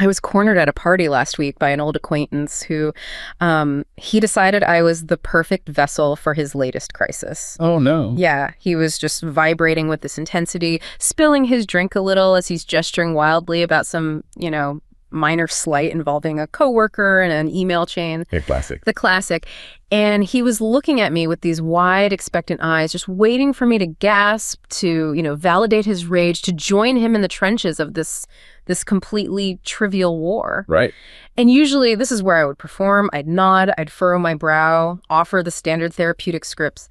I was cornered at a party last week by an old acquaintance who he decided I was the perfect vessel for his latest crisis. Oh, no. Yeah, he was just vibrating with this intensity, spilling his drink a little as he's gesturing wildly about some, minor slight involving a coworker and an email chain. A classic. The classic. And he was looking at me with these wide, expectant eyes, just waiting for me to gasp, to, validate his rage, to join him in the trenches of this completely trivial war. Right. And usually this is where I would perform. I'd nod, I'd furrow my brow, offer the standard therapeutic scripts.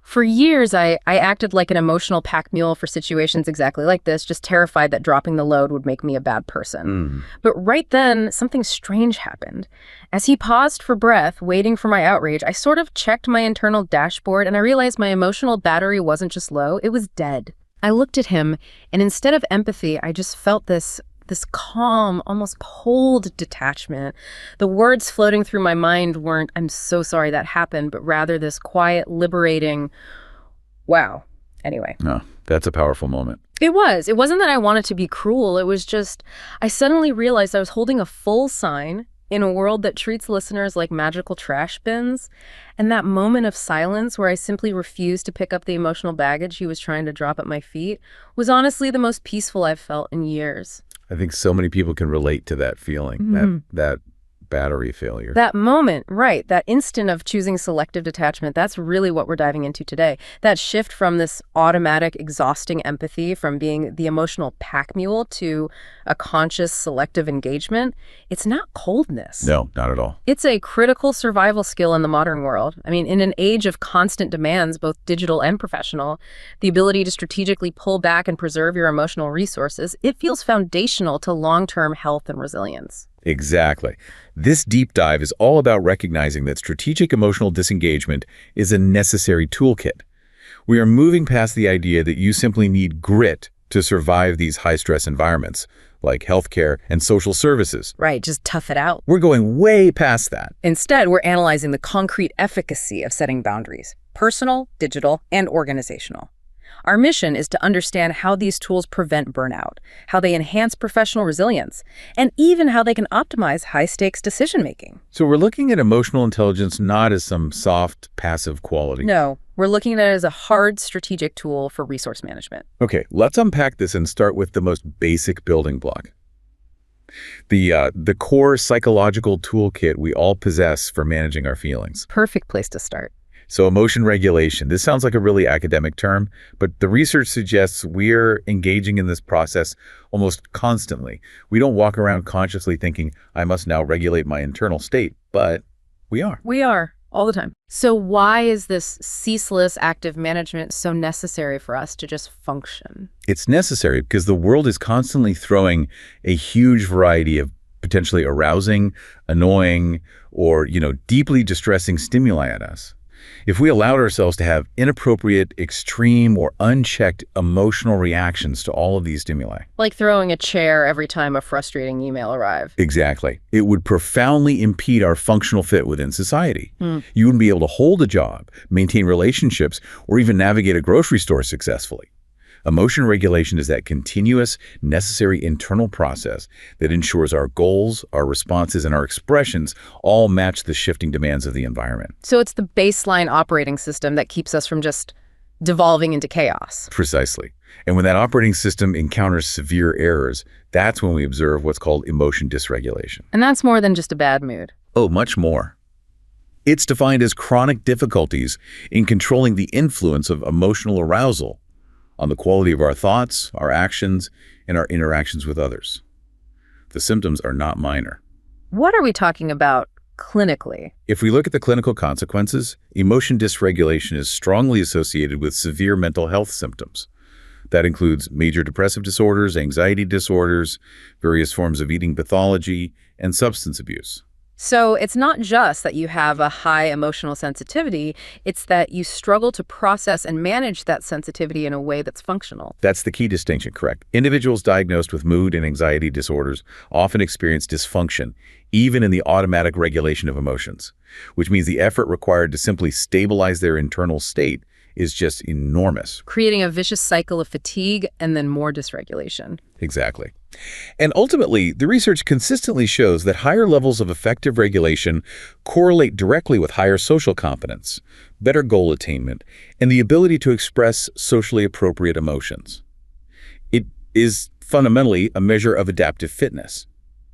For years, I acted like an emotional pack mule for situations exactly like this, just terrified that dropping the load would make me a bad person. But right then, something strange happened. As he paused for breath, waiting for my outrage, I sort of checked my internal dashboard and I realized my emotional battery wasn't just low, it was dead. I looked at him, and instead of empathy, I just felt this calm, almost cold detachment. The words floating through my mind weren't, "I'm so sorry that happened," but rather this quiet, liberating, wow. Anyway. Oh, that's a powerful moment. It was. It wasn't that I wanted to be cruel. It was just, I suddenly realized I was holding a full sign in a world that treats listeners like magical trash bins. And that moment of silence where I simply refused to pick up the emotional baggage he was trying to drop at my feet was honestly the most peaceful I've felt in years. I think so many people can relate to that feeling, that battery failure. That moment, right, that instant of choosing selective detachment, that's really what we're diving into today. That shift from this automatic, exhausting empathy, from being the emotional pack mule to a conscious, selective engagement, it's not coldness. No, not at all. It's a critical survival skill in the modern world. I mean, in an age of constant demands, both digital and professional, the ability to strategically pull back and preserve your emotional resources, it feels foundational to long-term health and resilience. Exactly. This deep dive is all about recognizing that strategic emotional disengagement is a necessary toolkit. We are moving past the idea that you simply need grit to survive these high-stress environments, like healthcare and social services. Right, just tough it out. We're going way past that. Instead, we're analyzing the concrete efficacy of setting boundaries, personal, digital, and organizational. Our mission is to understand how these tools prevent burnout, how they enhance professional resilience, and even how they can optimize high-stakes decision-making. So we're looking at emotional intelligence not as some soft, passive quality. No, we're looking at it as a hard strategic tool for resource management. Okay, let's unpack this and start with the most basic building block. The core psychological toolkit we all possess for managing our feelings. Perfect place to start. So emotion regulation, this sounds like a really academic term, but the research suggests we're engaging in this process almost constantly. We don't walk around consciously thinking, I must now regulate my internal state, but we are. We are, all the time. So why is this ceaseless active management so necessary for us to just function? It's necessary because the world is constantly throwing a huge variety of potentially arousing, annoying, or, deeply distressing stimuli at us. If we allowed ourselves to have inappropriate, extreme, or unchecked emotional reactions to all of these stimuli. Like throwing a chair every time a frustrating email arrived. Exactly. It would profoundly impede our functional fit within society. You wouldn't be able to hold a job, maintain relationships, or even navigate a grocery store successfully. Emotion regulation is that continuous, necessary internal process that ensures our goals, our responses, and our expressions all match the shifting demands of the environment. So it's the baseline operating system that keeps us from just devolving into chaos. Precisely. And when that operating system encounters severe errors, that's when we observe what's called emotion dysregulation. And that's more than just a bad mood. Oh, much more. It's defined as chronic difficulties in controlling the influence of emotional arousal on the quality of our thoughts, our actions, and our interactions with others. The symptoms are not minor. What are we talking about clinically? If we look at the clinical consequences, emotion dysregulation is strongly associated with severe mental health symptoms. That includes major depressive disorders, anxiety disorders, various forms of eating pathology, and substance abuse. So it's not just that you have a high emotional sensitivity, it's that you struggle to process and manage that sensitivity in a way that's functional. That's the key distinction, correct? Individuals diagnosed with mood and anxiety disorders often experience dysfunction, even in the automatic regulation of emotions, which means the effort required to simply stabilize their internal state is just enormous. Creating a vicious cycle of fatigue and then more dysregulation. Exactly. And ultimately, the research consistently shows that higher levels of effective regulation correlate directly with higher social competence, better goal attainment, and the ability to express socially appropriate emotions. It is fundamentally a measure of adaptive fitness.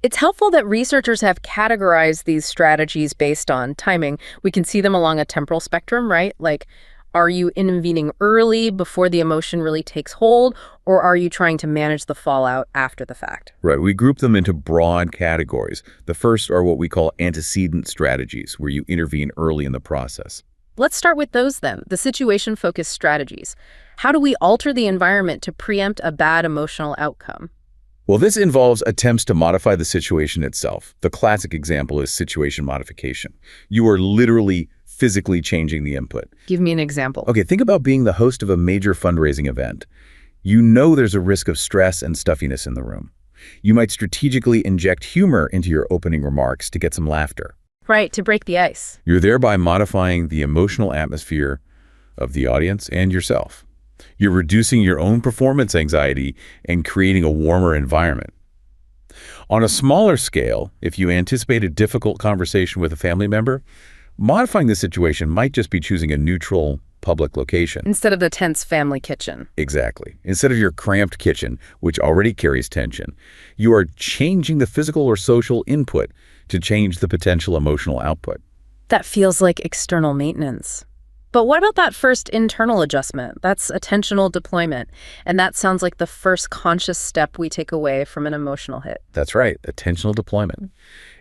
It's helpful that researchers have categorized these strategies based on timing. We can see them along a temporal spectrum, right? Like, are you intervening early before the emotion really takes hold, or are you trying to manage the fallout after the fact? Right. We group them into broad categories. The first are what we call antecedent strategies, where you intervene early in the process. Let's start with those then, the situation-focused strategies. How do we alter the environment to preempt a bad emotional outcome? Well, this involves attempts to modify the situation itself. The classic example is situation modification. You are literally physically changing the input. Give me an example. Okay, think about being the host of a major fundraising event. You know there's a risk of stress and stuffiness in the room. You might strategically inject humor into your opening remarks to get some laughter. Right, to break the ice. You're thereby modifying the emotional atmosphere of the audience and yourself. You're reducing your own performance anxiety and creating a warmer environment. On a smaller scale, if you anticipate a difficult conversation with a family member, modifying the situation might just be choosing a neutral public location. Instead of the tense family kitchen. Exactly. Instead of your cramped kitchen, which already carries tension, you are changing the physical or social input to change the potential emotional output. That feels like external maintenance. But what about that first internal adjustment? That's attentional deployment. And that sounds like the first conscious step we take away from an emotional hit. That's right, attentional deployment.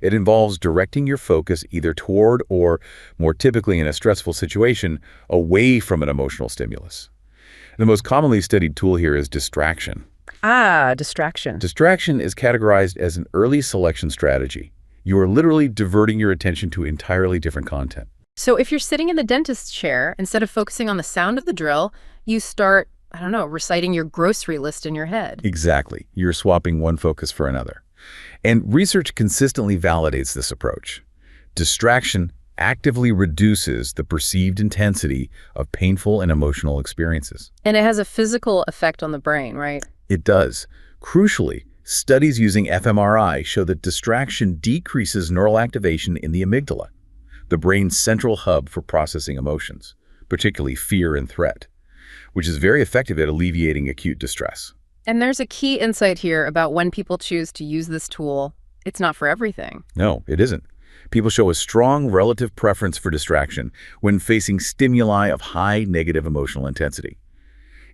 It involves directing your focus either toward or, more typically in a stressful situation, away from an emotional stimulus. The most commonly studied tool here is distraction. Ah, distraction. Distraction is categorized as an early selection strategy. You are literally diverting your attention to entirely different content. So if you're sitting in the dentist's chair, instead of focusing on the sound of the drill, you start, I don't know, reciting your grocery list in your head. Exactly. You're swapping one focus for another. And research consistently validates this approach. Distraction actively reduces the perceived intensity of painful and emotional experiences. And it has a physical effect on the brain, right? It does. Crucially, studies using fMRI show that distraction decreases neural activation in the amygdala, the brain's central hub for processing emotions, particularly fear and threat, which is very effective at alleviating acute distress. And there's a key insight here about when people choose to use this tool. It's not for everything. No, it isn't. People show a strong relative preference for distraction when facing stimuli of high negative emotional intensity.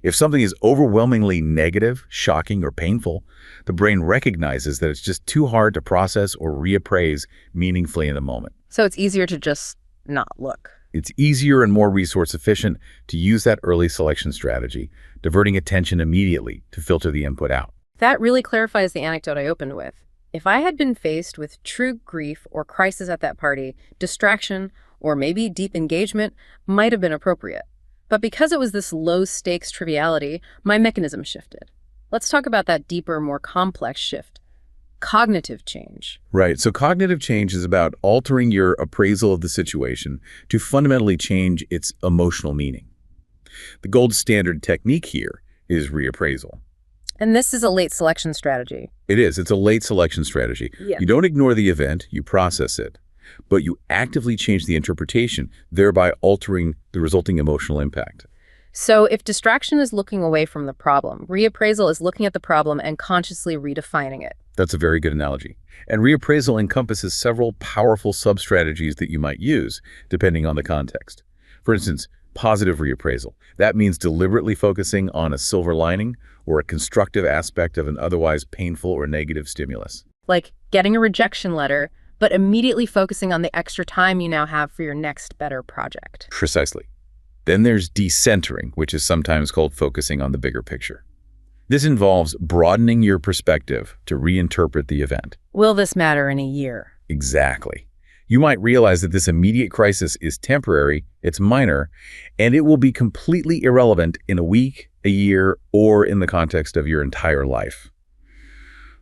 If something is overwhelmingly negative, shocking, or painful, the brain recognizes that it's just too hard to process or reappraise meaningfully in the moment. So it's easier to just not look. It's easier and more resource efficient to use that early selection strategy, diverting attention immediately to filter the input out. That really clarifies the anecdote I opened with. If I had been faced with true grief or crisis at that party, distraction or maybe deep engagement might have been appropriate. But because it was this low-stakes triviality, my mechanism shifted. Let's talk about that deeper, more complex shift. Cognitive change. Right. So cognitive change is about altering your appraisal of the situation to fundamentally change its emotional meaning. The gold standard technique here is reappraisal. And this is a late selection strategy. It is. It's a late selection strategy. Yeah. You don't ignore the event, you process it, but you actively change the interpretation, thereby altering the resulting emotional impact. So if distraction is looking away from the problem, reappraisal is looking at the problem and consciously redefining it. That's a very good analogy. And reappraisal encompasses several powerful sub-strategies that you might use, depending on the context. For instance, positive reappraisal. That means deliberately focusing on a silver lining or a constructive aspect of an otherwise painful or negative stimulus. Like getting a rejection letter, but immediately focusing on the extra time you now have for your next better project. Precisely. Then there's decentering, which is sometimes called focusing on the bigger picture. This involves broadening your perspective to reinterpret the event. Will this matter in a year? Exactly. You might realize that this immediate crisis is temporary, it's minor, and it will be completely irrelevant in a week, a year, or in the context of your entire life.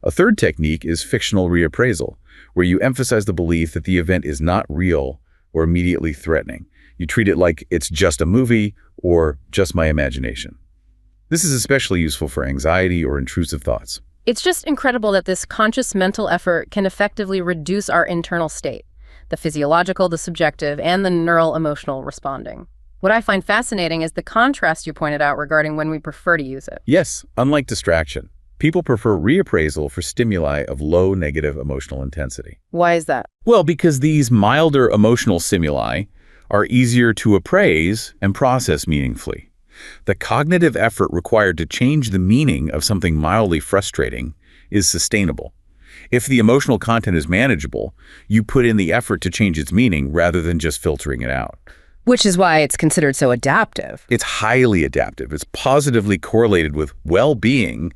A third technique is fictional reappraisal, where you emphasize the belief that the event is not real or immediately threatening. You treat it like it's just a movie or just my imagination. This is especially useful for anxiety or intrusive thoughts. It's just incredible that this conscious mental effort can effectively reduce our internal state, the physiological, the subjective, and the neural emotional responding. What I find fascinating is the contrast you pointed out regarding when we prefer to use it. Yes, unlike distraction, people prefer reappraisal for stimuli of low negative emotional intensity. Why is that? Well, because these milder emotional stimuli are easier to appraise and process meaningfully. The cognitive effort required to change the meaning of something mildly frustrating is sustainable. If the emotional content is manageable, you put in the effort to change its meaning rather than just filtering it out. Which is why it's considered so adaptive. It's highly adaptive. It's positively correlated with well-being,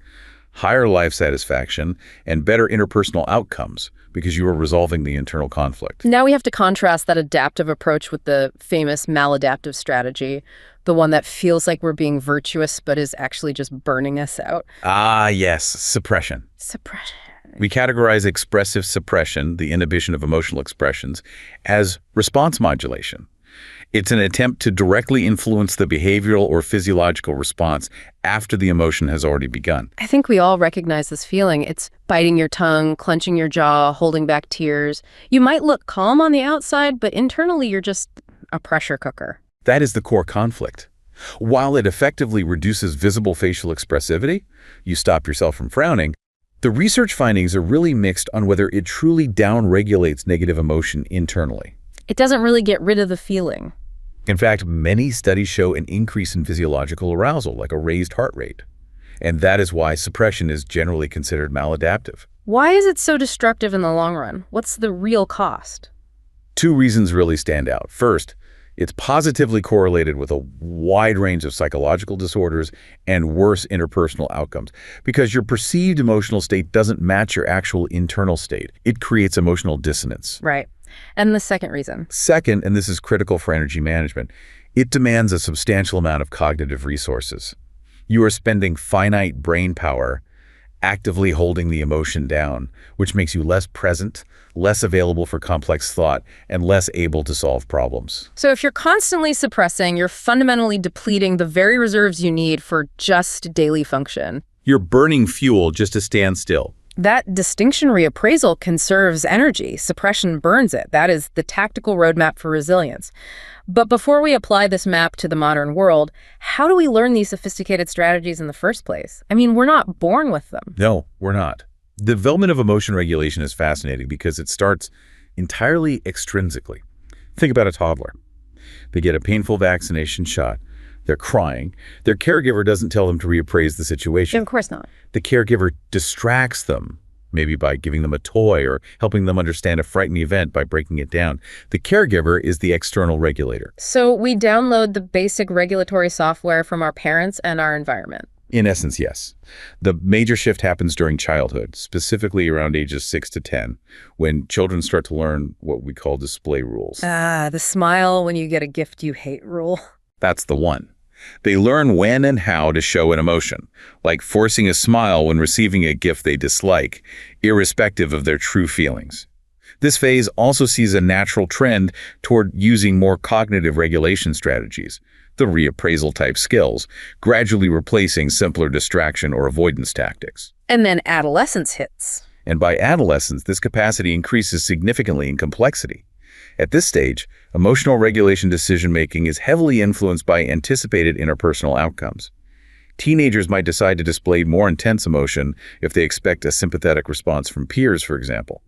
higher life satisfaction, and better interpersonal outcomes because you are resolving the internal conflict. Now we have to contrast that adaptive approach with the famous maladaptive strategy, the one that feels like we're being virtuous but is actually just burning us out. Ah, yes, suppression. Suppression. We categorize expressive suppression, the inhibition of emotional expressions, as response modulation. It's an attempt to directly influence the behavioral or physiological response after the emotion has already begun. I think we all recognize this feeling. It's biting your tongue, clenching your jaw, holding back tears. You might look calm on the outside, but internally you're just a pressure cooker. That is the core conflict. While it effectively reduces visible facial expressivity, you stop yourself from frowning, the research findings are really mixed on whether it truly downregulates negative emotion internally. It doesn't really get rid of the feeling. In fact, many studies show an increase in physiological arousal, like a raised heart rate. And that is why suppression is generally considered maladaptive. Why is it so destructive in the long run? What's the real cost? Two reasons really stand out. First, it's positively correlated with a wide range of psychological disorders and worse interpersonal outcomes because your perceived emotional state doesn't match your actual internal state. It creates emotional dissonance. Right. And the second reason? Second, and this is critical for energy management, it demands a substantial amount of cognitive resources. You are spending finite brain power actively holding the emotion down, which makes you less present, less available for complex thought, and less able to solve problems. So if you're constantly suppressing, you're fundamentally depleting the very reserves you need for just daily function. You're burning fuel just to stand still. That distinction reappraisal conserves energy. Suppression burns it. That is the tactical roadmap for resilience. But before we apply this map to the modern world, how do we learn these sophisticated strategies in the first place? I mean, we're not born with them. No, we're not. The development of emotion regulation is fascinating because it starts entirely extrinsically. Think about a toddler. They get a painful vaccination shot. They're crying. Their caregiver doesn't tell them to reappraise the situation. Of course not. The caregiver distracts them, maybe by giving them a toy or helping them understand a frightening event by breaking it down. The caregiver is the external regulator. So we download the basic regulatory software from our parents and our environment. In essence, yes. The major shift happens during childhood, specifically around ages 6 to 10, when children start to learn what we call display rules. Ah, the smile when you get a gift you hate rule. That's the one. They learn when and how to show an emotion, like forcing a smile when receiving a gift they dislike, irrespective of their true feelings. This phase also sees a natural trend toward using more cognitive regulation strategies, the reappraisal type skills, gradually replacing simpler distraction or avoidance tactics. And then adolescence hits. And by adolescence, this capacity increases significantly in complexity. At this stage, emotional regulation decision-making is heavily influenced by anticipated interpersonal outcomes. Teenagers might decide to display more intense emotion if they expect a sympathetic response from peers, for example.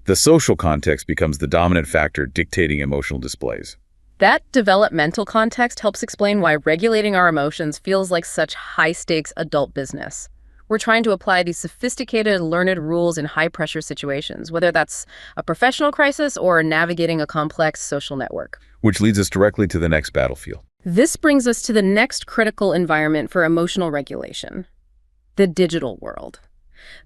The social context becomes the dominant factor dictating emotional displays. That developmental context helps explain why regulating our emotions feels like such high-stakes adult business. We're trying to apply these sophisticated, learned rules in high-pressure situations, whether that's a professional crisis or navigating a complex social network. Which leads us directly to the next battlefield. This brings us to the next critical environment for emotional regulation, the digital world.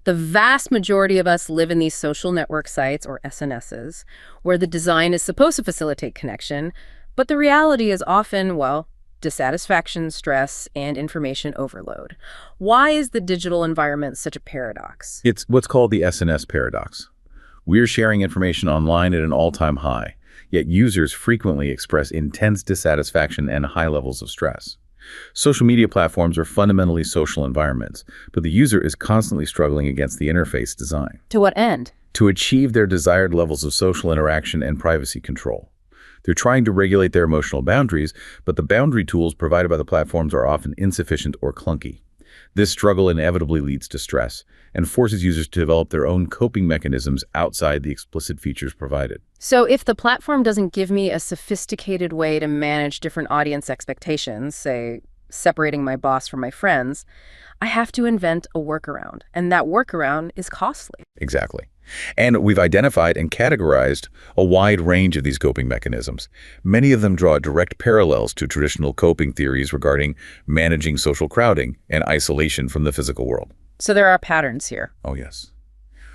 The vast majority of us live in these social network sites, or SNSs, where the design is supposed to facilitate connection, but the reality is often, well, dissatisfaction, stress, and information overload. Why is the digital environment such a paradox? It's what's called the SNS paradox. We're sharing information online at an all-time high, Yet users frequently express intense dissatisfaction and high levels of stress. Social media platforms are fundamentally social environments, but the user is constantly struggling against the interface design. To what end? To achieve their desired levels of social interaction and privacy control. They're trying to regulate their emotional boundaries, but the boundary tools provided by the platforms are often insufficient or clunky. This struggle inevitably leads to stress and forces users to develop their own coping mechanisms outside the explicit features provided. So if the platform doesn't give me a sophisticated way to manage different audience expectations, say separating my boss from my friends, I have to invent a workaround, and that workaround is costly. Exactly. And we've identified and categorized a wide range of these coping mechanisms. Many of them draw direct parallels to traditional coping theories regarding managing social crowding and isolation from the physical world. So there are patterns here. Oh, yes.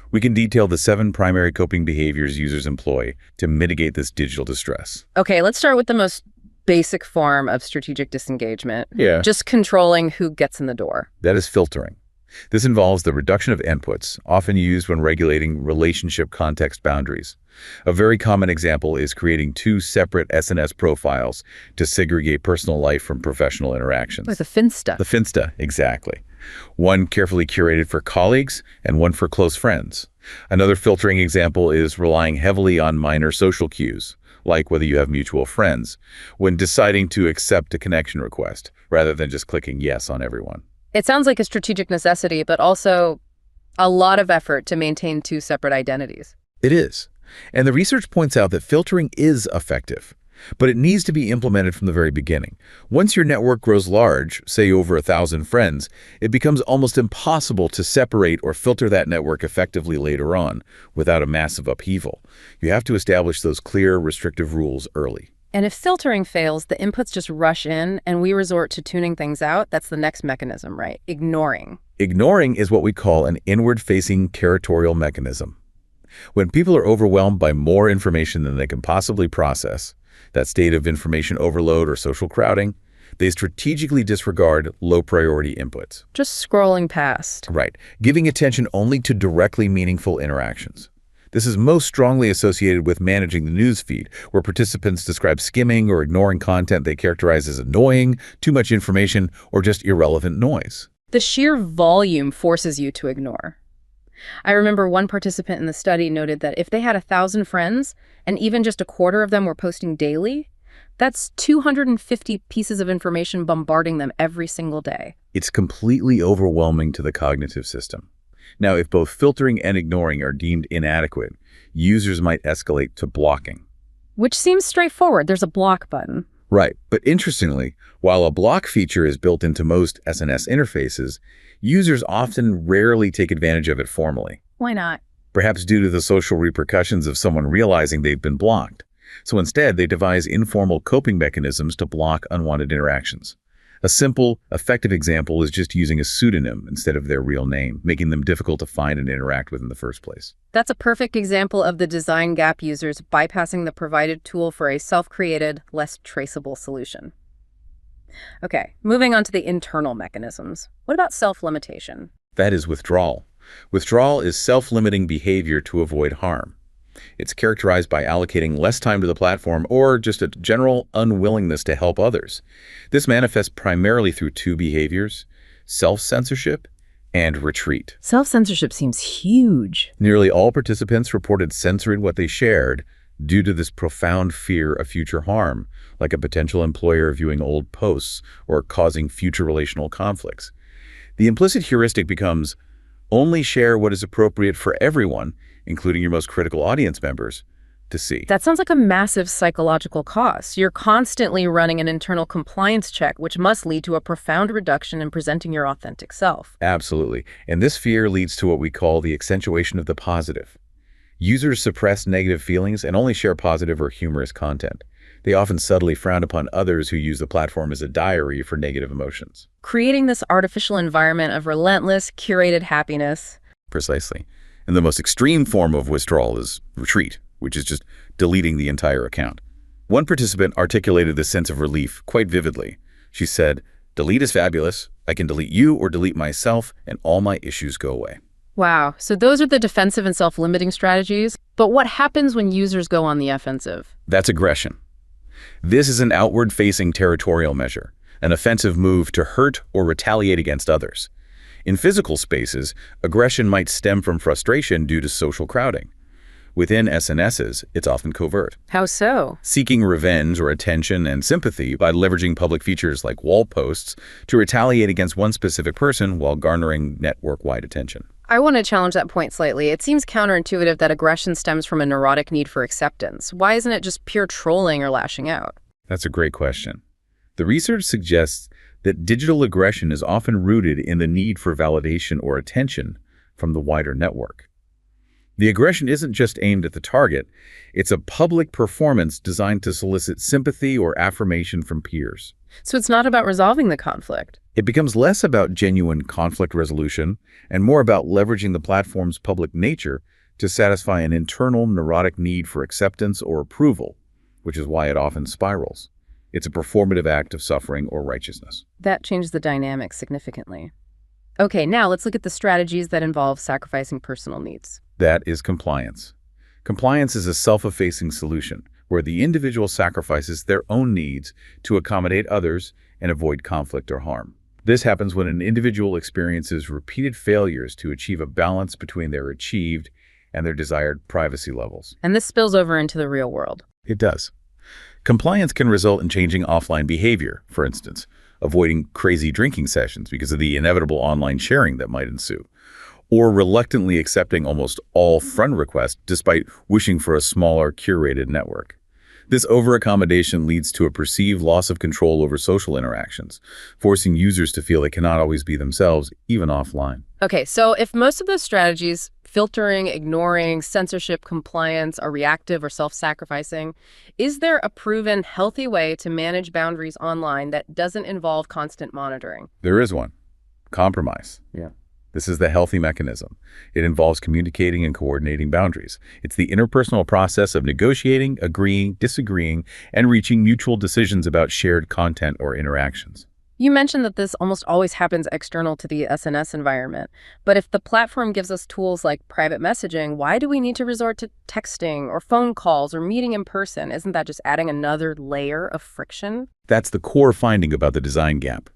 We can detail the 7 primary coping behaviors users employ to mitigate this digital distress. Okay, let's start with the most basic form of strategic disengagement. Yeah. Just controlling who gets in the door. That is filtering. This involves the reduction of inputs, often used when regulating relationship context boundaries. A very common example is creating 2 separate SNS profiles to segregate personal life from professional interactions. Like the Finsta. The Finsta, exactly. One carefully curated for colleagues and one for close friends. Another filtering example is relying heavily on minor social cues, like whether you have mutual friends, when deciding to accept a connection request, rather than just clicking yes on everyone. It sounds like a strategic necessity, but also a lot of effort to maintain 2 separate identities. It is. And the research points out that filtering is effective, but it needs to be implemented from the very beginning. Once your network grows large, say over 1,000 friends, it becomes almost impossible to separate or filter that network effectively later on without a massive upheaval. You have to establish those clear, restrictive rules early. And if filtering fails, the inputs just rush in and we resort to tuning things out. That's the next mechanism, right? Ignoring. Ignoring is what we call an inward-facing curatorial mechanism. When people are overwhelmed by more information than they can possibly process, that state of information overload or social crowding, they strategically disregard low-priority inputs. Just scrolling past. Right, giving attention only to directly meaningful interactions. This is most strongly associated with managing the news feed, where participants describe skimming or ignoring content they characterize as annoying, too much information, or just irrelevant noise. The sheer volume forces you to ignore. I remember one participant in the study noted that if they had 1,000 friends, and even just a quarter of them were posting daily, that's 250 pieces of information bombarding them every single day. It's completely overwhelming to the cognitive system. Now, if both filtering and ignoring are deemed inadequate, users might escalate to blocking. Which seems straightforward. There's a block button. Right, but interestingly, while a block feature is built into most SNS interfaces, users often rarely take advantage of it formally. Why not? Perhaps due to the social repercussions of someone realizing they've been blocked. So instead, they devise informal coping mechanisms to block unwanted interactions. A simple, effective example is just using a pseudonym instead of their real name, making them difficult to find and interact with in the first place. That's a perfect example of the design gap users bypassing the provided tool for a self-created, less traceable solution. Okay, moving on to the internal mechanisms. What about self-limitation? That is withdrawal. Withdrawal is self-limiting behavior to avoid harm. It's characterized by allocating less time to the platform or just a general unwillingness to help others. This manifests primarily through 2 behaviors: self-censorship and retreat. Self-censorship seems huge. Nearly all participants reported censoring what they shared due to this profound fear of future harm, like a potential employer viewing old posts or causing future relational conflicts. The implicit heuristic becomes only share what is appropriate for everyone, including your most critical audience members, to see. That sounds like a massive psychological cost. You're constantly running an internal compliance check, which must lead to a profound reduction in presenting your authentic self. Absolutely. And this fear leads to what we call the accentuation of the positive. Users suppress negative feelings and only share positive or humorous content. They often subtly frown upon others who use the platform as a diary for negative emotions. Creating this artificial environment of relentless, curated happiness. Precisely. And the most extreme form of withdrawal is retreat, which is just deleting the entire account. One participant articulated this sense of relief quite vividly. She said, "Delete is fabulous. I can delete you or delete myself, and all my issues go away." Wow, so those are the defensive and self-limiting strategies. But what happens when users go on the offensive? That's aggression. This is an outward-facing territorial measure, an offensive move to hurt or retaliate against others. In physical spaces, aggression might stem from frustration due to social crowding. Within SNSs, it's often covert, How so? seeking revenge or attention and sympathy by leveraging public features like wall posts to retaliate against one specific person while garnering network-wide attention. I want to challenge that point slightly. It seems counterintuitive that aggression stems from a neurotic need for acceptance. Why isn't it just pure trolling or lashing out? That's a great question. The research suggests that digital aggression is often rooted in the need for validation or attention from the wider network. The aggression isn't just aimed at the target, it's a public performance designed to solicit sympathy or affirmation from peers. So it's not about resolving the conflict. It becomes less about genuine conflict resolution and more about leveraging the platform's public nature to satisfy an internal neurotic need for acceptance or approval, which is why it often spirals. It's a performative act of suffering or righteousness. That changed the dynamic significantly. Okay, now let's look at the strategies that involve sacrificing personal needs. That is compliance. Compliance is a self-effacing solution where the individual sacrifices their own needs to accommodate others and avoid conflict or harm. This happens when an individual experiences repeated failures to achieve a balance between their achieved and their desired privacy levels. And this spills over into the real world. It does. Compliance can result in changing offline behavior, for instance, avoiding crazy drinking sessions because of the inevitable online sharing that might ensue, or reluctantly accepting almost all friend requests despite wishing for a smaller, curated network. This over-accommodation leads to a perceived loss of control over social interactions, forcing users to feel they cannot always be themselves, even offline. Okay, so if most of those strategies, filtering, ignoring, censorship, compliance, are reactive or self-sacrificing, is there a proven healthy way to manage boundaries online that doesn't involve constant monitoring? There is one. Compromise. Yeah. This is the healthy mechanism. It involves communicating and coordinating boundaries. It's the interpersonal process of negotiating, agreeing, disagreeing, and reaching mutual decisions about shared content or interactions. You mentioned that this almost always happens external to the SNS environment. But if the platform gives us tools like private messaging, why do we need to resort to texting or phone calls or meeting in person? Isn't that just adding another layer of friction? That's the core finding about the design gap.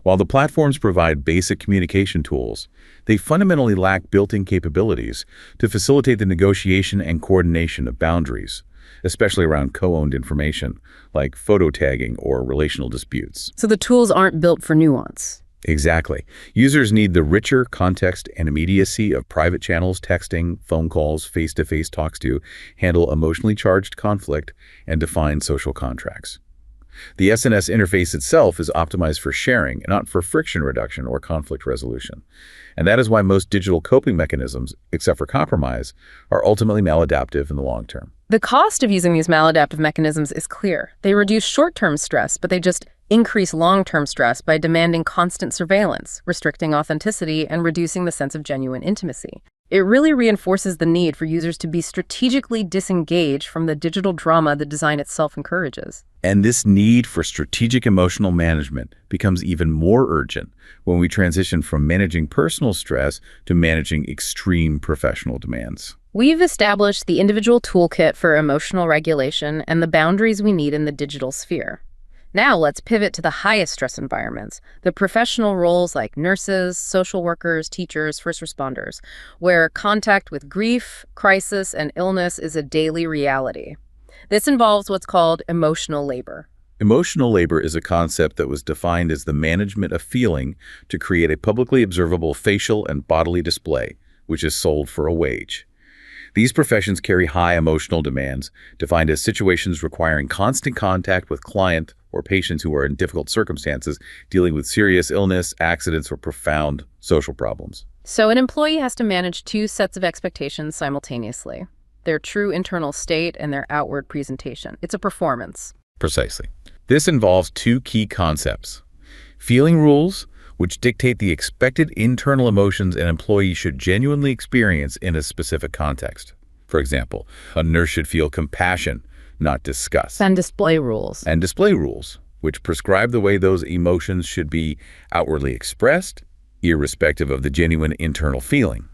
While the platforms provide basic communication tools, they fundamentally lack built-in capabilities to facilitate the negotiation and coordination of boundaries, especially around co-owned information, like photo tagging or relational disputes. So the tools aren't built for nuance. Exactly. Users need the richer context and immediacy of private channels, texting, phone calls, face-to-face talks to handle emotionally charged conflict and define social contracts. The SNS interface itself is optimized for sharing, not for friction reduction or conflict resolution. And that is why most digital coping mechanisms, except for compromise, are ultimately maladaptive in the long term. The cost of using these maladaptive mechanisms is clear. They reduce short-term stress, but they just increase long-term stress by demanding constant surveillance, restricting authenticity, and reducing the sense of genuine intimacy. It really reinforces the need for users to be strategically disengaged from the digital drama the design itself encourages. And this need for strategic emotional management becomes even more urgent when we transition from managing personal stress to managing extreme professional demands. We've established the individual toolkit for emotional regulation and the boundaries we need in the digital sphere. Now let's pivot to the highest stress environments, the professional roles like nurses, social workers, teachers, first responders, where contact with grief, crisis, and illness is a daily reality. This involves what's called emotional labor. Emotional labor is a concept that was defined as the management of feeling to create a publicly observable facial and bodily display, which is sold for a wage. These professions carry high emotional demands, defined as situations requiring constant contact with client or patients who are in difficult circumstances, dealing with serious illness, accidents, or profound social problems. So an employee has to manage two sets of expectations simultaneously: their true internal state and their outward presentation. It's a performance. Precisely. This involves two key concepts: feeling rules, which dictate the expected internal emotions an employee should genuinely experience in a specific context. For example, a nurse should feel compassion, not disgust. And display rules. And display rules, which prescribe the way those emotions should be outwardly expressed, irrespective of the genuine internal feeling.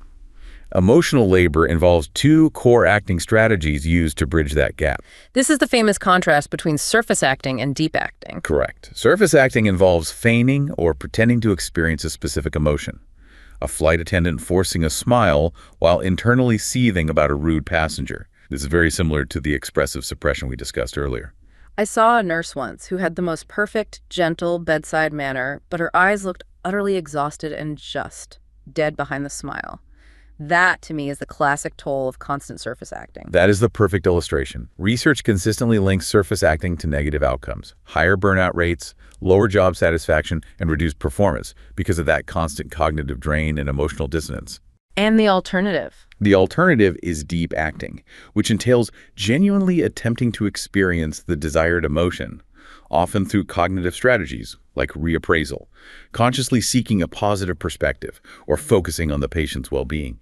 Emotional labor involves two core acting strategies used to bridge that gap. This is the famous contrast between surface acting and deep acting. Correct. Surface acting involves feigning or pretending to experience a specific emotion. A flight attendant forcing a smile while internally seething about a rude passenger. This is very similar to the expressive suppression we discussed earlier. I saw a nurse once who had the most perfect, gentle bedside manner, but her eyes looked utterly exhausted and just dead behind the smile. That, to me, is the classic toll of constant surface acting. That is the perfect illustration. Research consistently links surface acting to negative outcomes, higher burnout rates, lower job satisfaction, and reduced performance because of that constant cognitive drain and emotional dissonance. And the alternative? The alternative is deep acting, which entails genuinely attempting to experience the desired emotion, often through cognitive strategies like reappraisal, consciously seeking a positive perspective or focusing on the patient's well-being.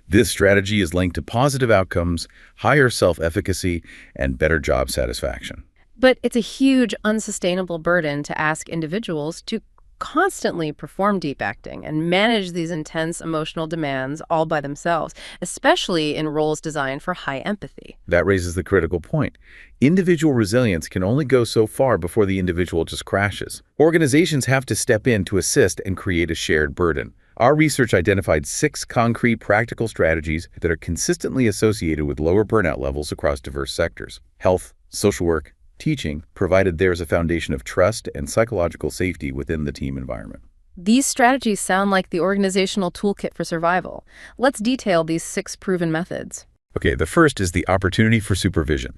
This strategy is linked to positive outcomes, higher self-efficacy, and better job satisfaction. But it's a huge, unsustainable burden to ask individuals to constantly perform deep acting and manage these intense emotional demands all by themselves, especially in roles designed for high empathy. That raises the critical point. Individual resilience can only go so far before the individual just crashes. Organizations have to step in to assist and create a shared burden. Our research identified 6 concrete practical strategies that are consistently associated with lower burnout levels across diverse sectors: health, social work, teaching, provided there is a foundation of trust and psychological safety within the team environment. These strategies sound like the organizational toolkit for survival. Let's detail these 6 proven methods. Okay, the first is the opportunity for supervision.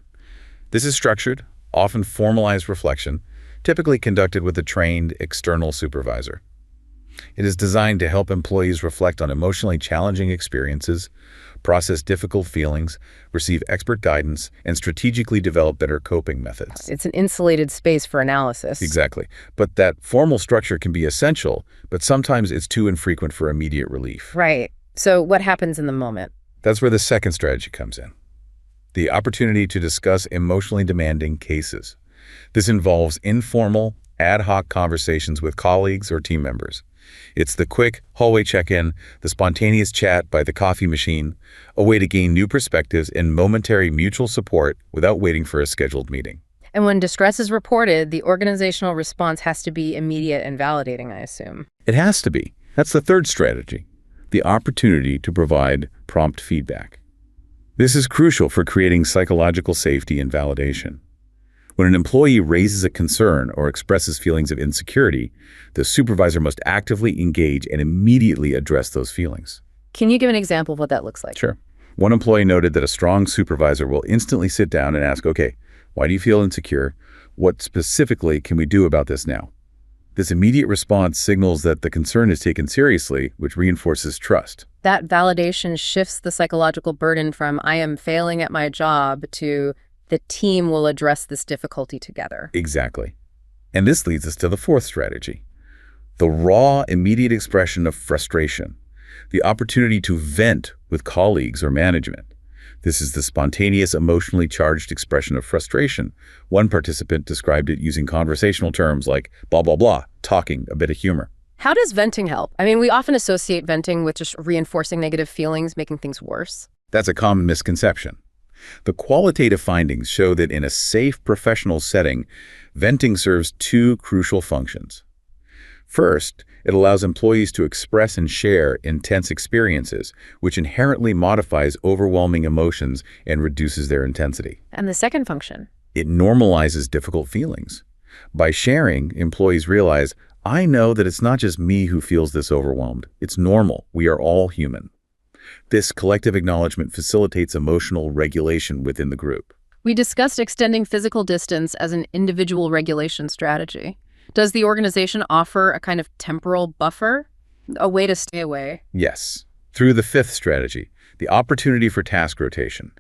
This is structured, often formalized reflection, typically conducted with a trained external supervisor. It is designed to help employees reflect on emotionally challenging experiences, process difficult feelings, receive expert guidance, and strategically develop better coping methods. It's an insulated space for analysis. Exactly. But that formal structure can be essential, but sometimes it's too infrequent for immediate relief. Right. So what happens in the moment? That's where the second strategy comes in. The opportunity to discuss emotionally demanding cases. This involves informal, ad hoc conversations with colleagues or team members. It's the quick hallway check-in, the spontaneous chat by the coffee machine, a way to gain new perspectives and momentary mutual support without waiting for a scheduled meeting. And when distress is reported, the organizational response has to be immediate and validating, I assume. It has to be. That's the third strategy, the opportunity to provide prompt feedback. This is crucial for creating psychological safety and validation. When an employee raises a concern or expresses feelings of insecurity, the supervisor must actively engage and immediately address those feelings. Can you give an example of what that looks like? Sure. One employee noted that a strong supervisor will instantly sit down and ask, okay, why do you feel insecure? What specifically can we do about this now? This immediate response signals that the concern is taken seriously, which reinforces trust. That validation shifts the psychological burden from "I am failing at my job" to "the team will address this difficulty together." Exactly. And this leads us to the fourth strategy, the raw, immediate expression of frustration, the opportunity to vent with colleagues or management. This is the spontaneous, emotionally charged expression of frustration. One participant described it using conversational terms like blah, blah, blah, talking, a bit of humor. How does venting help? I mean, we often associate venting with just reinforcing negative feelings, making things worse. That's a common misconception. The qualitative findings show that in a safe professional setting, venting serves 2 crucial functions. First, it allows employees to express and share intense experiences, which inherently modifies overwhelming emotions and reduces their intensity. And the second function? It normalizes difficult feelings. By sharing, employees realize, I know that it's not just me who feels this overwhelmed. It's normal. We are all human. This collective acknowledgement facilitates emotional regulation within the group. We discussed extending physical distance as an individual regulation strategy. Does the organization offer a kind of temporal buffer, a way to stay away? Yes, through the 5th strategy, the opportunity for task rotation.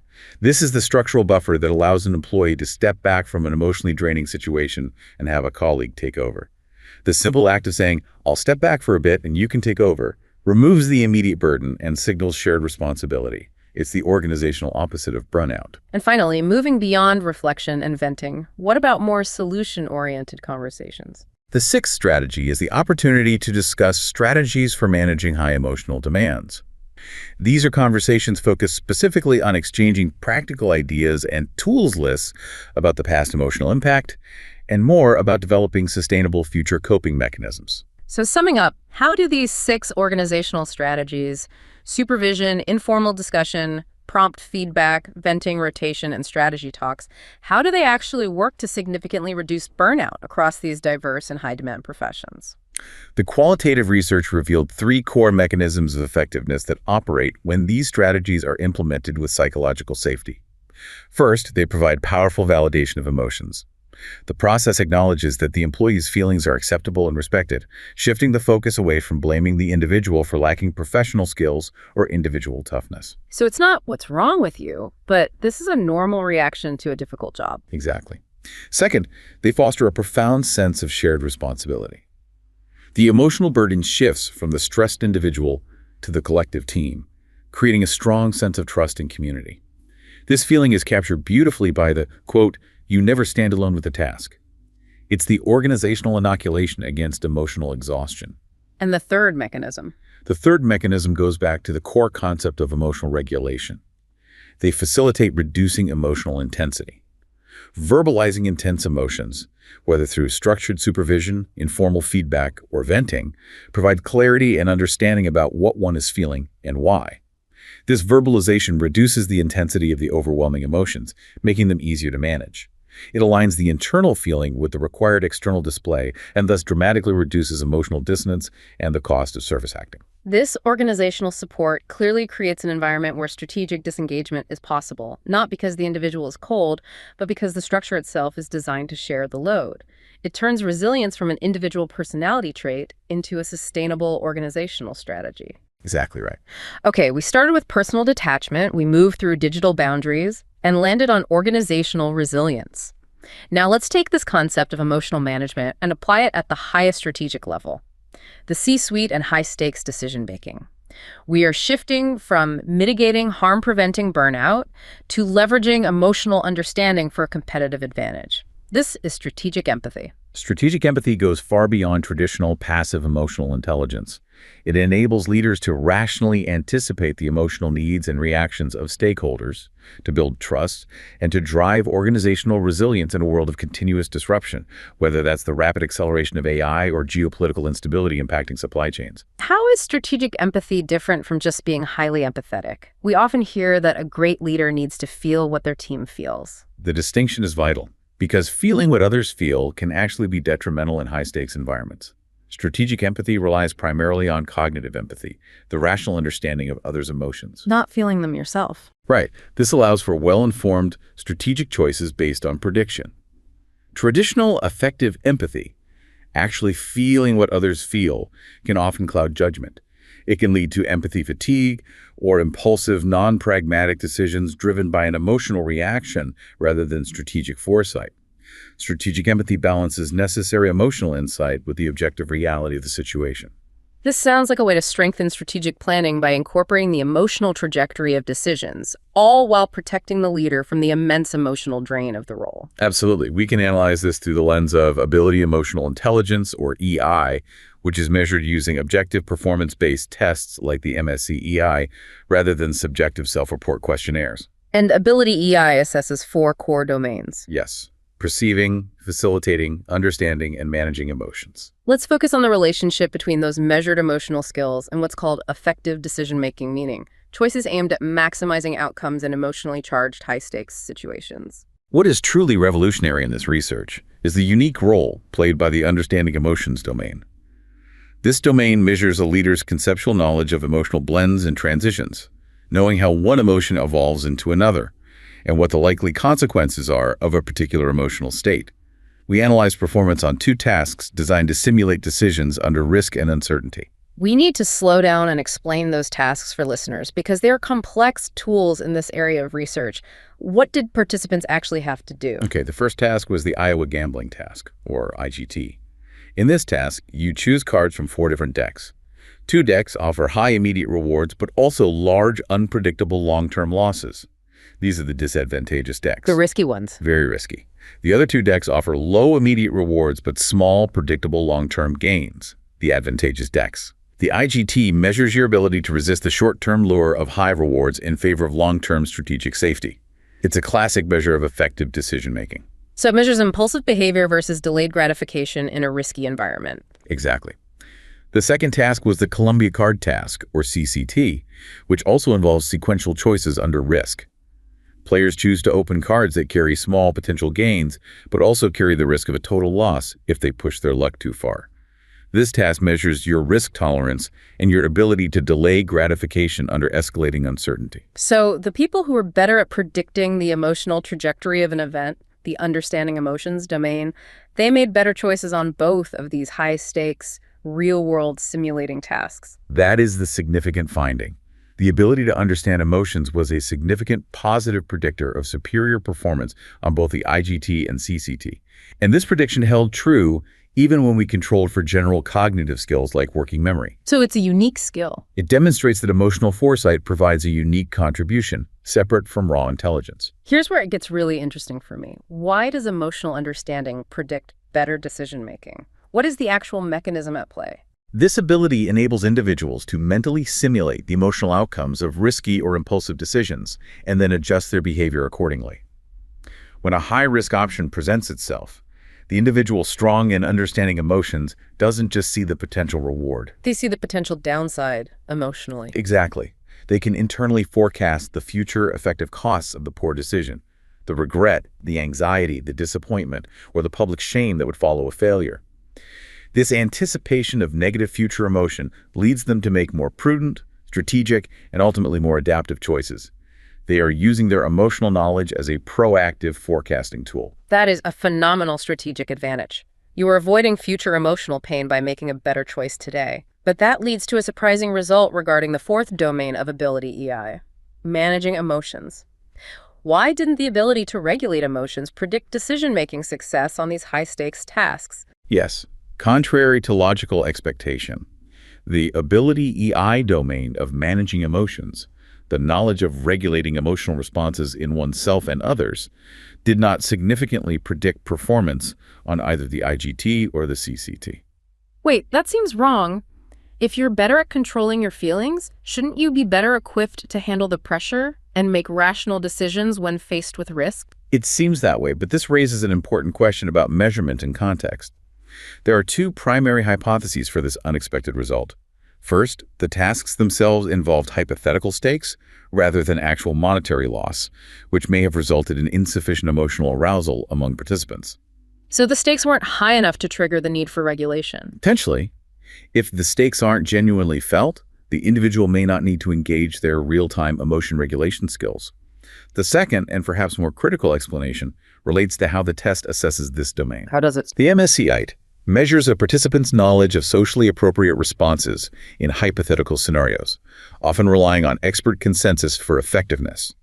This is the structural buffer that allows an employee to step back from an emotionally draining situation and have a colleague take over. The simple act of saying, I'll step back for a bit and you can take over, removes the immediate burden and signals shared responsibility. It's the organizational opposite of burnout. And finally, moving beyond reflection and venting, what about more solution-oriented conversations? The 6th strategy is the opportunity to discuss strategies for managing high emotional demands. These are conversations focused specifically on exchanging practical ideas and tools lists about the past emotional impact, and more about developing sustainable future coping mechanisms. So summing up, how do these 6 organizational strategies, supervision, informal discussion, prompt feedback, venting, rotation, and strategy talks, how do they actually work to significantly reduce burnout across these diverse and high-demand professions? The qualitative research revealed 3 core mechanisms of effectiveness that operate when these strategies are implemented with psychological safety. First, they provide powerful validation of emotions. The process acknowledges that the employee's feelings are acceptable and respected, shifting the focus away from blaming the individual for lacking professional skills or individual toughness. So it's not what's wrong with you, but this is a normal reaction to a difficult job. Exactly. Second, they foster a profound sense of shared responsibility. The emotional burden shifts from the stressed individual to the collective team, creating a strong sense of trust and community. This feeling is captured beautifully by the, quote, "You never stand alone with the task." It's the organizational inoculation against emotional exhaustion. And the third mechanism? The third mechanism goes back to the core concept of emotional regulation. They facilitate reducing emotional intensity. Verbalizing intense emotions, whether through structured supervision, informal feedback, or venting, provide clarity and understanding about what one is feeling and why. This verbalization reduces the intensity of the overwhelming emotions, making them easier to manage. It aligns the internal feeling with the required external display and thus dramatically reduces emotional dissonance and the cost of service acting. This organizational support clearly creates an environment where strategic disengagement is possible, not because the individual is cold, but because the structure itself is designed to share the load. It turns resilience from an individual personality trait into a sustainable organizational strategy. Exactly right. Okay, we started with personal detachment, we moved through digital boundaries, and landed on organizational resilience. Now let's take this concept of emotional management and apply it at the highest strategic level, the C-suite and high-stakes decision-making. We are shifting from mitigating harm-preventing burnout to leveraging emotional understanding for a competitive advantage. This is strategic empathy. Strategic empathy goes far beyond traditional passive emotional intelligence. It enables leaders to rationally anticipate the emotional needs and reactions of stakeholders, to build trust, and to drive organizational resilience in a world of continuous disruption, whether that's the rapid acceleration of AI or geopolitical instability impacting supply chains. How is strategic empathy different from just being highly empathetic? We often hear that a great leader needs to feel what their team feels. The distinction is vital, because feeling what others feel can actually be detrimental in high-stakes environments. Strategic empathy relies primarily on cognitive empathy, the rational understanding of others' emotions. Not feeling them yourself. Right. This allows for well-informed, strategic choices based on prediction. Traditional affective empathy, actually feeling what others feel, can often cloud judgment. It can lead to empathy fatigue or impulsive, non-pragmatic decisions driven by an emotional reaction rather than strategic foresight. Strategic empathy balances necessary emotional insight with the objective reality of the situation. This sounds like a way to strengthen strategic planning by incorporating the emotional trajectory of decisions, all while protecting the leader from the immense emotional drain of the role. Absolutely. We can analyze this through the lens of ability emotional intelligence, or EI, which is measured using objective performance-based tests like the MSCEI, rather than subjective self-report questionnaires. And ability EI assesses 4 core domains. Yes. Perceiving, facilitating, understanding, and managing emotions. Let's focus on the relationship between those measured emotional skills and what's called effective decision-making, meaning choices aimed at maximizing outcomes in emotionally charged high-stakes situations. What is truly revolutionary in this research is the unique role played by the understanding emotions domain. This domain measures a leader's conceptual knowledge of emotional blends and transitions, knowing how one emotion evolves into another, and what the likely consequences are of a particular emotional state. We analyze performance on 2 tasks designed to simulate decisions under risk and uncertainty. We need to slow down and explain those tasks for listeners because they're complex tools in this area of research. What did participants actually have to do? Okay, the first task was the Iowa gambling task, or IGT. In this task, you choose cards from 4 different decks. 2 decks offer high immediate rewards, but also large, unpredictable long-term losses. These are the disadvantageous decks. The risky ones. Very risky. The other 2 decks offer low immediate rewards, but small, predictable long-term gains. The advantageous decks. The IGT measures your ability to resist the short-term lure of high rewards in favor of long-term strategic safety. It's a classic measure of effective decision-making. So it measures impulsive behavior versus delayed gratification in a risky environment. Exactly. The second task was the Columbia Card Task, or CCT, which also involves sequential choices under risk. Players choose to open cards that carry small potential gains, but also carry the risk of a total loss if they push their luck too far. This task measures your risk tolerance and your ability to delay gratification under escalating uncertainty. So the people who are better at predicting the emotional trajectory of an event, the understanding emotions domain, they made better choices on both of these high-stakes, real-world simulating tasks. That is the significant finding. The ability to understand emotions was a significant positive predictor of superior performance on both the IGT and CCT. And this prediction held true even when we controlled for general cognitive skills like working memory. So it's a unique skill. It demonstrates that emotional foresight provides a unique contribution, separate from raw intelligence. Here's where it gets really interesting for me. Why does emotional understanding predict better decision-making? What is the actual mechanism at play? This ability enables individuals to mentally simulate the emotional outcomes of risky or impulsive decisions and then adjust their behavior accordingly. When a high-risk option presents itself, the individual strong in understanding emotions doesn't just see the potential reward. They see the potential downside emotionally. Exactly. They can internally forecast the future effective costs of the poor decision, the regret, the anxiety, the disappointment, or the public shame that would follow a failure. This anticipation of negative future emotion leads them to make more prudent, strategic, and ultimately more adaptive choices. They are using their emotional knowledge as a proactive forecasting tool. That is a phenomenal strategic advantage. You are avoiding future emotional pain by making a better choice today. But that leads to a surprising result regarding the fourth domain of ability EI, managing emotions. Why didn't the ability to regulate emotions predict decision-making success on these high-stakes tasks? Yes, contrary to logical expectation, the ability EI domain of managing emotions, the knowledge of regulating emotional responses in oneself and others, did not significantly predict performance on either the IGT or the CCT. Wait, that seems wrong. If you're better at controlling your feelings, shouldn't you be better equipped to handle the pressure and make rational decisions when faced with risk? It seems that way, but this raises an important question about measurement and context. There are two primary hypotheses for this unexpected result. First, the tasks themselves involved hypothetical stakes rather than actual monetary loss, which may have resulted in insufficient emotional arousal among participants. So the stakes weren't high enough to trigger the need for regulation. Potentially. If the stakes aren't genuinely felt, the individual may not need to engage their real-time emotion regulation skills. The second, and perhaps more critical explanation, relates to how the test assesses this domain. How does it? The MSCITE measures a participant's knowledge of socially appropriate responses in hypothetical scenarios, often relying on expert consensus for effectiveness.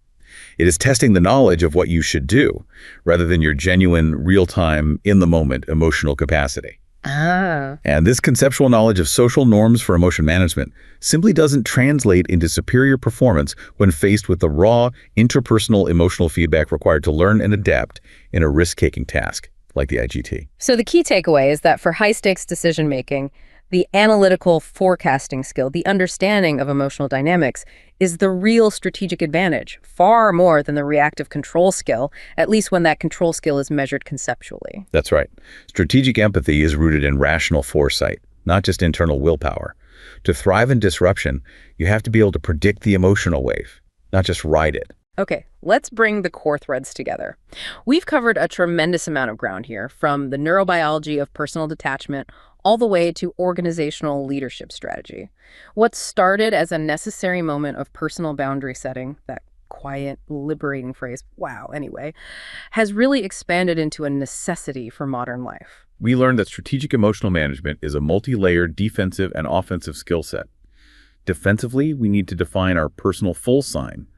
It is testing the knowledge of what you should do, rather than your genuine, real-time, in-the-moment emotional capacity. And this conceptual knowledge of social norms for emotion management simply doesn't translate into superior performance when faced with the raw, interpersonal emotional feedback required to learn and adapt in a risk-taking task like the IGT. So the key takeaway is that for high-stakes decision-making, the analytical forecasting skill, the understanding of emotional dynamics, is the real strategic advantage, far more than the reactive control skill, at least when that control skill is measured conceptually. That's right. Strategic empathy is rooted in rational foresight, not just internal willpower. To thrive in disruption, you have to be able to predict the emotional wave, not just ride it. Okay, let's bring the core threads together. We've covered a tremendous amount of ground here, from the neurobiology of personal detachment all the way to organizational leadership strategy. What started as a necessary moment of personal boundary setting, that quiet, liberating phrase, wow, anyway, has really expanded into a necessity for modern life. We learned that strategic emotional management is a multi-layered defensive and offensive skill set. Defensively, we need to define our personal full sign,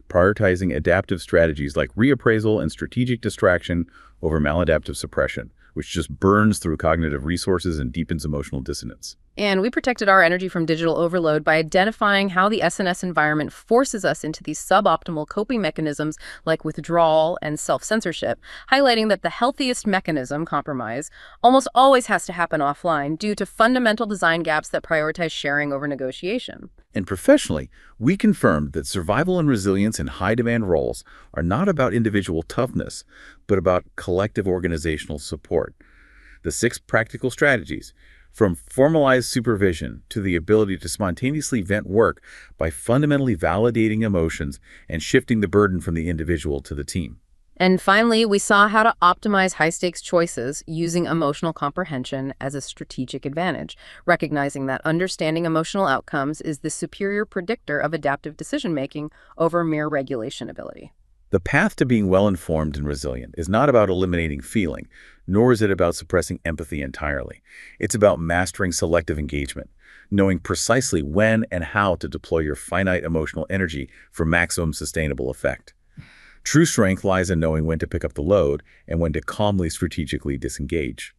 prioritizing adaptive strategies like reappraisal and strategic distraction over maladaptive suppression, which just burns through cognitive resources and deepens emotional dissonance. And we protected our energy from digital overload by identifying how the SNS environment forces us into these suboptimal coping mechanisms like withdrawal and self-censorship, highlighting that the healthiest mechanism, compromise, almost always has to happen offline due to fundamental design gaps that prioritize sharing over negotiation. And professionally, we confirmed that survival and resilience in high-demand roles are not about individual toughness, but about collective organizational support. The 6 practical strategies, from formalized supervision to the ability to spontaneously vent work by fundamentally validating emotions and shifting the burden from the individual to the team. And finally, we saw how to optimize high-stakes choices using emotional comprehension as a strategic advantage, recognizing that understanding emotional outcomes is the superior predictor of adaptive decision-making over mere regulation ability. The path to being well-informed and resilient is not about eliminating feeling, nor is it about suppressing empathy entirely. It's about mastering selective engagement, knowing precisely when and how to deploy your finite emotional energy for maximum sustainable effect. True strength lies in knowing when to pick up the load and when to calmly strategically disengage.